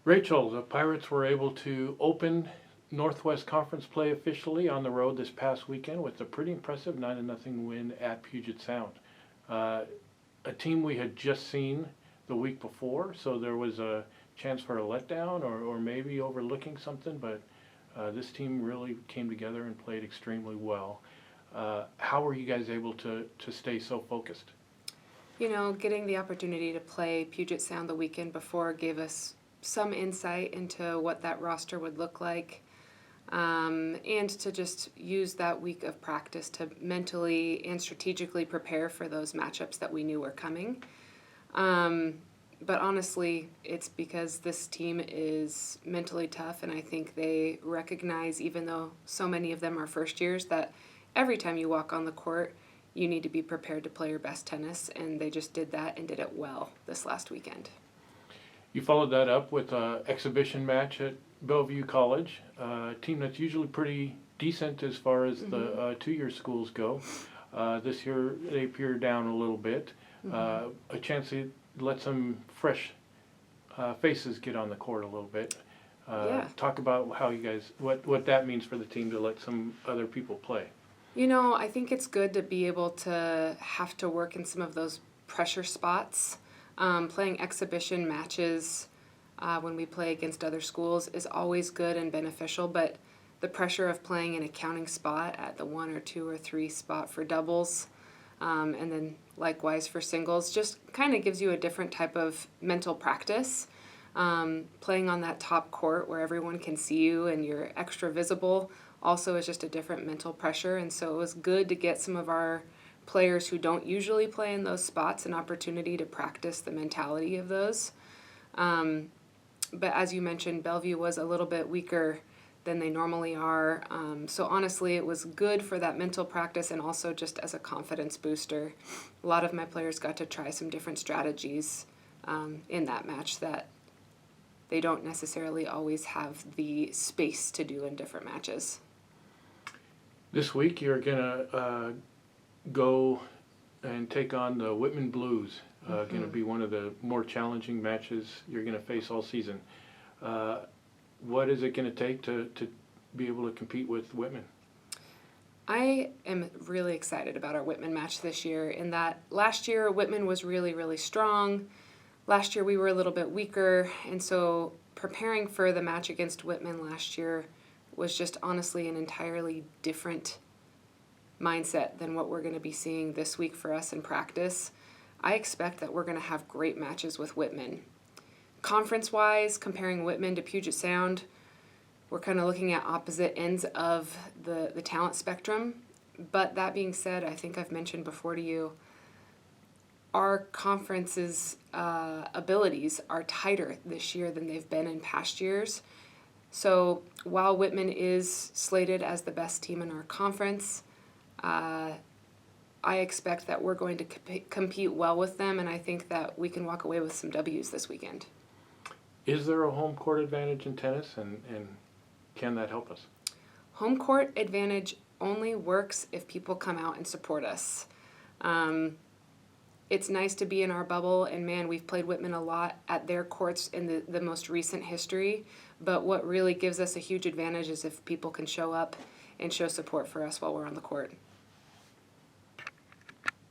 Rachel, the Pirates were able to open Northwest Conference play officially on the road this past weekend with a pretty impressive 9-0 win at Puget Sound. Uh, a team we had just seen the week before, so there was a chance for a letdown or maybe overlooking something, but this team really came together and played extremely well. How were you guys able to stay so focused? You know, getting the opportunity to play Puget Sound the weekend before gave us some insight into what that roster would look like, and to just use that week of practice to mentally and strategically prepare for those matchups that we knew were coming. But honestly, it's because this team is mentally tough, and I think they recognize, even though so many of them are first years, that every time you walk on the court, you need to be prepared to play your best tennis, and they just did that and did it well this last weekend. You followed that up with an exhibition match at Bellevue College, a team that's usually pretty decent as far as the two-year schools go. This year they appear down a little bit. A chance to let some fresh faces get on the court a little bit. Yeah. Talk about how you guys, what that means for the team to let some other people play. You know, I think it's good to be able to have to work in some of those pressure spots. Playing exhibition matches when we play against other schools is always good and beneficial, but the pressure of playing in a counting spot at the 1 or 2 or 3 spot for doubles, and then likewise for singles, just kind of gives you a different type of mental practice. Playing on that top court where everyone can see you and you're extra visible also is just a different mental pressure, and so it was good to get some of our players who don't usually play in those spots an opportunity to practice the mentality of those. But as you mentioned, Bellevue was a little bit weaker than they normally are. So honestly, it was good for that mental practice and also just as a confidence booster. A lot of my players got to try some different strategies in that match that they don't necessarily always have the space to do in different matches. This week you're going to go and take on the Whitman Blues. Going to be one of the more challenging matches you're going to face all season. What is it going to take to be able to compete with Whitman? I am really excited about our Whitman match this year in that last year Whitman was really, really strong. Last year we were a little bit weaker, and so preparing for the match against Whitman last year was just honestly an entirely different mindset than what we're going to be seeing this week for us in practice. I expect that we're going to have great matches with Whitman. Conference-wise, comparing Whitman to Puget Sound, we're kind of looking at opposite ends of the talent spectrum. But that being said, I think I've mentioned before to you, our conference's abilities are tighter this year than they've been in past years. So while Whitman is slated as the best team in our conference, I expect that we're going to compete well with them, and I think that we can walk away with some W's this weekend. Is there a home court advantage in tennis, and can that help us? Home court advantage only works if people come out and support us. It's nice to be in our bubble, and man, we've played Whitman a lot at their courts in the most recent history, but what really gives us a huge advantage is if people can show up and show support for us while we're on the court.